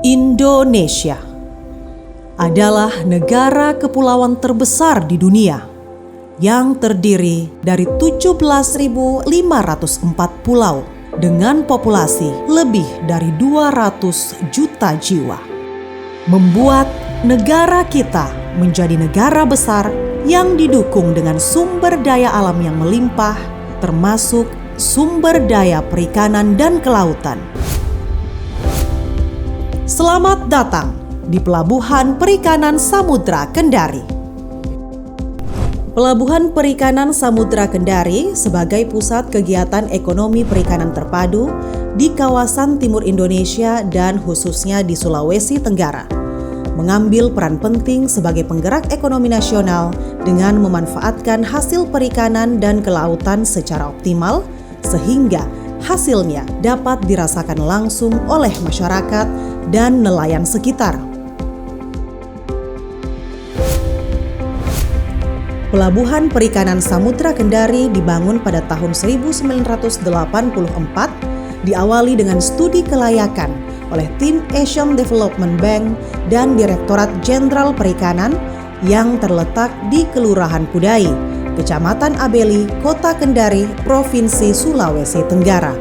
Indonesia adalah negara kepulauan terbesar di dunia yang terdiri dari 17.504 pulau dengan populasi lebih dari 200 juta jiwa. Membuat negara kita menjadi negara besar yang didukung dengan sumber daya alam yang melimpah, termasuk sumber daya perikanan dan kelautan. Selamat datang di Pelabuhan Perikanan Samudra Kendari. Pelabuhan Perikanan Samudra Kendari sebagai pusat kegiatan ekonomi perikanan terpadu di kawasan timur Indonesia dan khususnya di Sulawesi Tenggara, mengambil peran penting sebagai penggerak ekonomi nasional dengan memanfaatkan hasil perikanan dan kelautan secara optimal sehingga hasilnya dapat dirasakan langsung oleh masyarakat dan nelayan sekitar. Pelabuhan Perikanan Samudra Kendari dibangun pada tahun 1984, diawali dengan studi kelayakan oleh tim Asian Development Bank dan Direktorat Jenderal Perikanan yang terletak di Kelurahan Kudai, Kecamatan Abeli, Kota Kendari, Provinsi Sulawesi Tenggara.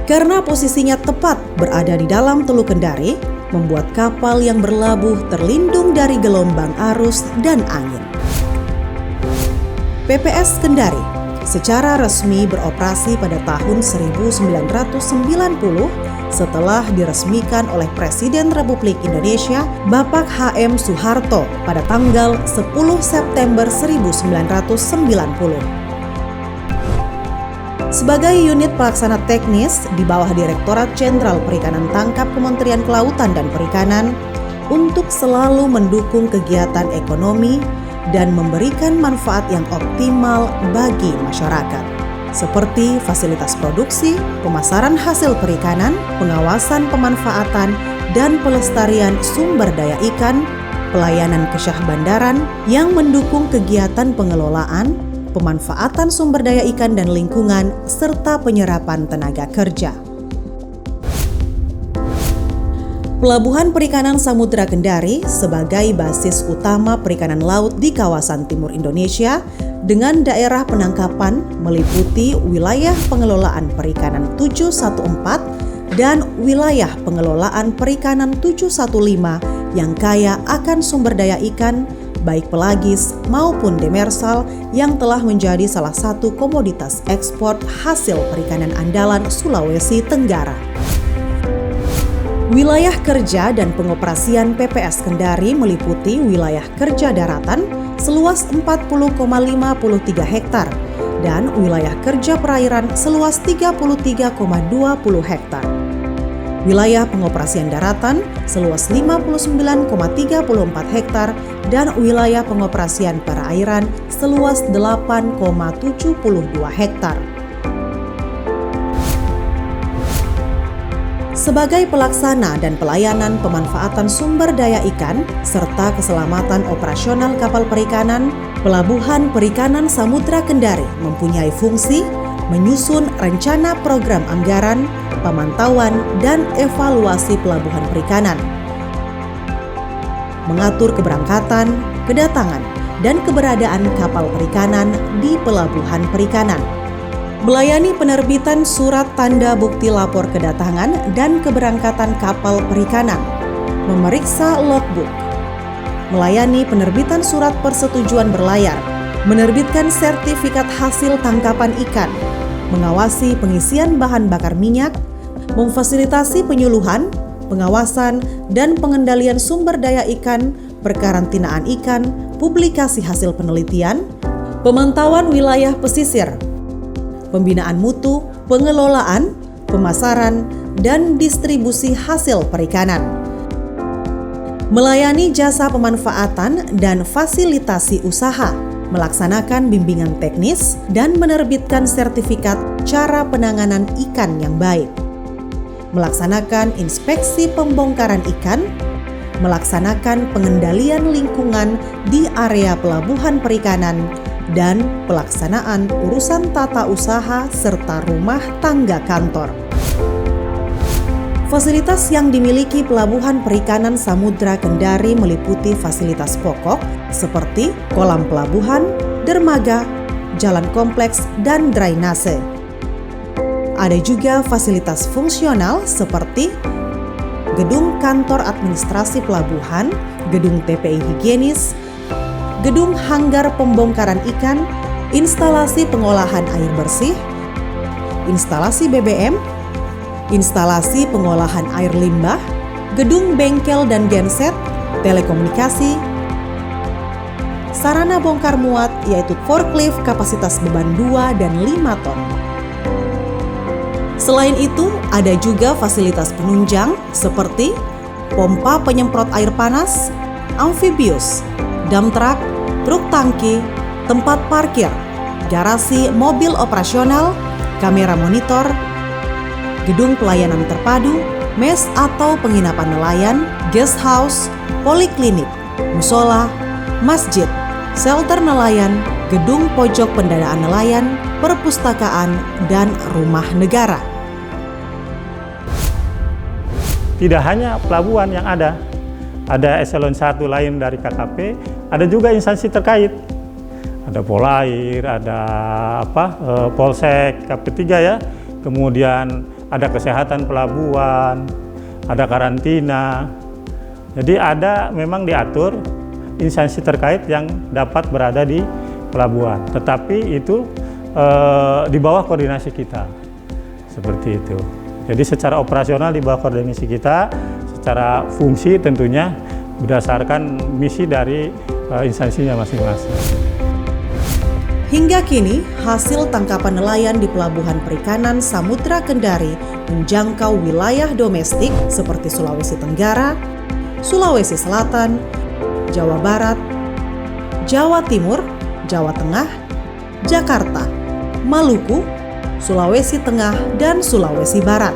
Karena posisinya tepat berada di dalam Teluk Kendari, membuat kapal yang berlabuh terlindung dari gelombang arus dan angin. PPS Kendari secara resmi beroperasi pada tahun 1990 setelah diresmikan oleh Presiden Republik Indonesia Bapak H.M. Soeharto pada tanggal 10 September 1990. Sebagai unit pelaksana teknis di bawah Direktorat Jenderal Perikanan Tangkap Kementerian Kelautan dan Perikanan untuk selalu mendukung kegiatan ekonomi dan memberikan manfaat yang optimal bagi masyarakat, seperti fasilitas produksi, pemasaran hasil perikanan, pengawasan pemanfaatan dan pelestarian sumber daya ikan, pelayanan kesyah bandaran yang mendukung kegiatan pengelolaan, pemanfaatan sumber daya ikan dan lingkungan, serta penyerapan tenaga kerja. Pelabuhan Perikanan Samudra Kendari sebagai basis utama perikanan laut di kawasan timur Indonesia dengan daerah penangkapan meliputi wilayah pengelolaan perikanan 714 dan wilayah pengelolaan perikanan 715 yang kaya akan sumber daya ikan, baik pelagis maupun demersal yang telah menjadi salah satu komoditas ekspor hasil perikanan andalan Sulawesi Tenggara. Wilayah kerja dan pengoperasian PPS Kendari meliputi wilayah kerja daratan seluas 40,53 hektar dan wilayah kerja perairan seluas 33,20 hektar. Wilayah pengoperasian daratan seluas 59,34 hektar dan wilayah pengoperasian perairan seluas 8,72 hektar. Sebagai pelaksana dan pelayanan pemanfaatan sumber daya ikan serta keselamatan operasional kapal perikanan, Pelabuhan Perikanan Samudra Kendari mempunyai fungsi menyusun rencana program anggaran, pemantauan, dan evaluasi pelabuhan perikanan, mengatur keberangkatan, kedatangan, dan keberadaan kapal perikanan di pelabuhan perikanan, melayani penerbitan surat tanda bukti lapor kedatangan dan keberangkatan kapal perikanan, memeriksa logbook, melayani penerbitan surat persetujuan berlayar, menerbitkan sertifikat hasil tangkapan ikan, mengawasi pengisian bahan bakar minyak, memfasilitasi penyuluhan, pengawasan, dan pengendalian sumber daya ikan, perkarantinaan ikan, publikasi hasil penelitian, pemantauan wilayah pesisir, pembinaan mutu, pengelolaan, pemasaran, dan distribusi hasil perikanan, melayani jasa pemanfaatan dan fasilitasi usaha, melaksanakan bimbingan teknis, dan menerbitkan sertifikat cara penanganan ikan yang baik, melaksanakan inspeksi pembongkaran ikan, melaksanakan pengendalian lingkungan di area pelabuhan perikanan, dan pelaksanaan urusan tata usaha serta rumah tangga kantor. Fasilitas yang dimiliki Pelabuhan Perikanan Samudra Kendari meliputi fasilitas pokok seperti kolam pelabuhan, dermaga, jalan kompleks, dan drainase. Ada juga fasilitas fungsional seperti gedung kantor administrasi pelabuhan, gedung TPI higienis, gedung hanggar pembongkaran ikan, instalasi pengolahan air bersih, instalasi BBM, instalasi pengolahan air limbah, gedung bengkel dan genset, telekomunikasi, sarana bongkar muat yaitu forklift kapasitas beban 2 dan 5 ton. Selain itu, ada juga fasilitas penunjang seperti pompa penyemprot air panas, amfibius, dump truck, truk tangki, tempat parkir, garasi mobil operasional, kamera monitor, gedung pelayanan terpadu, mes atau penginapan nelayan, guest house, poliklinik, musola, masjid, shelter nelayan, gedung pojok pendanaan nelayan, perpustakaan, dan rumah negara. Tidak hanya pelabuhan yang ada eselon 1 lain dari KKP, ada juga instansi terkait. Ada Polair, ada Polsek, KP3 ya, kemudian ada kesehatan pelabuhan, ada karantina. Jadi memang diatur instansi terkait yang dapat berada di pelabuhan. Tetapi itu di bawah koordinasi kita, seperti itu. Jadi secara operasional di bawah koordinasi kita, secara fungsi tentunya berdasarkan misi dari instansinya masing-masing. Hingga kini, hasil tangkapan nelayan di Pelabuhan Perikanan Samudra Kendari menjangkau wilayah domestik seperti Sulawesi Tenggara, Sulawesi Selatan, Jawa Barat, Jawa Timur, Jawa Tengah, Jakarta, Maluku, Sulawesi Tengah, dan Sulawesi Barat.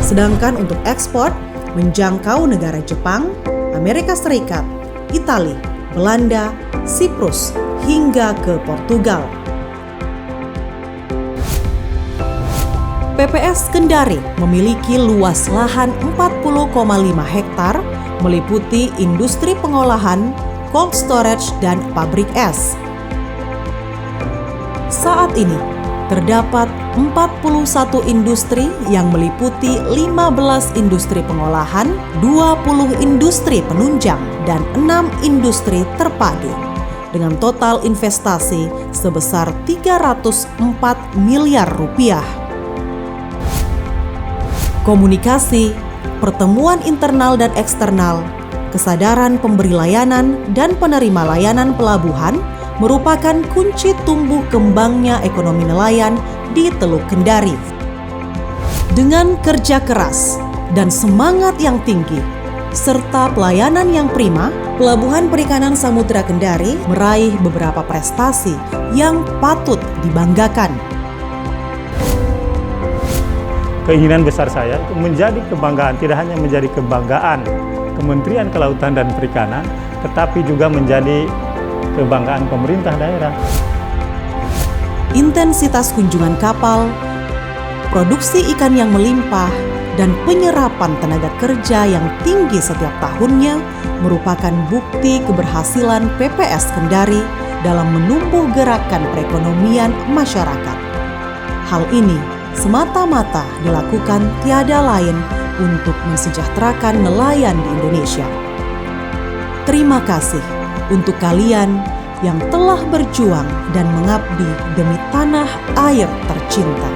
Sedangkan untuk ekspor menjangkau negara Jepang, Amerika Serikat, Italia, Belanda, Siprus, hingga ke Portugal. PPS Kendari memiliki luas lahan 40,5 hektar, meliputi industri pengolahan, cold storage, dan pabrik es. Saat ini, terdapat 41 industri yang meliputi 15 industri pengolahan, 20 industri penunjang, dan 6 industri terpadu, dengan total investasi sebesar 304 miliar rupiah. Komunikasi, pertemuan internal dan eksternal, kesadaran pemberi layanan dan penerima layanan pelabuhan merupakan kunci tumbuh kembangnya ekonomi nelayan di Teluk Kendari. Dengan kerja keras dan semangat yang tinggi, serta pelayanan yang prima, Pelabuhan Perikanan Samudra Kendari meraih beberapa prestasi yang patut dibanggakan. Keinginan besar saya untuk menjadi kebanggaan, tidak hanya menjadi kebanggaan Kementerian Kelautan dan Perikanan, tetapi juga menjadi kebanggaan pemerintah daerah. Intensitas kunjungan kapal, produksi ikan yang melimpah, dan penyerapan tenaga kerja yang tinggi setiap tahunnya merupakan bukti keberhasilan PPS Kendari dalam menumbuh gerakan perekonomian masyarakat. Hal ini semata-mata dilakukan tiada lain untuk mensejahterakan nelayan di Indonesia. Terima kasih untuk kalian yang telah berjuang dan mengabdi demi tanah air tercinta.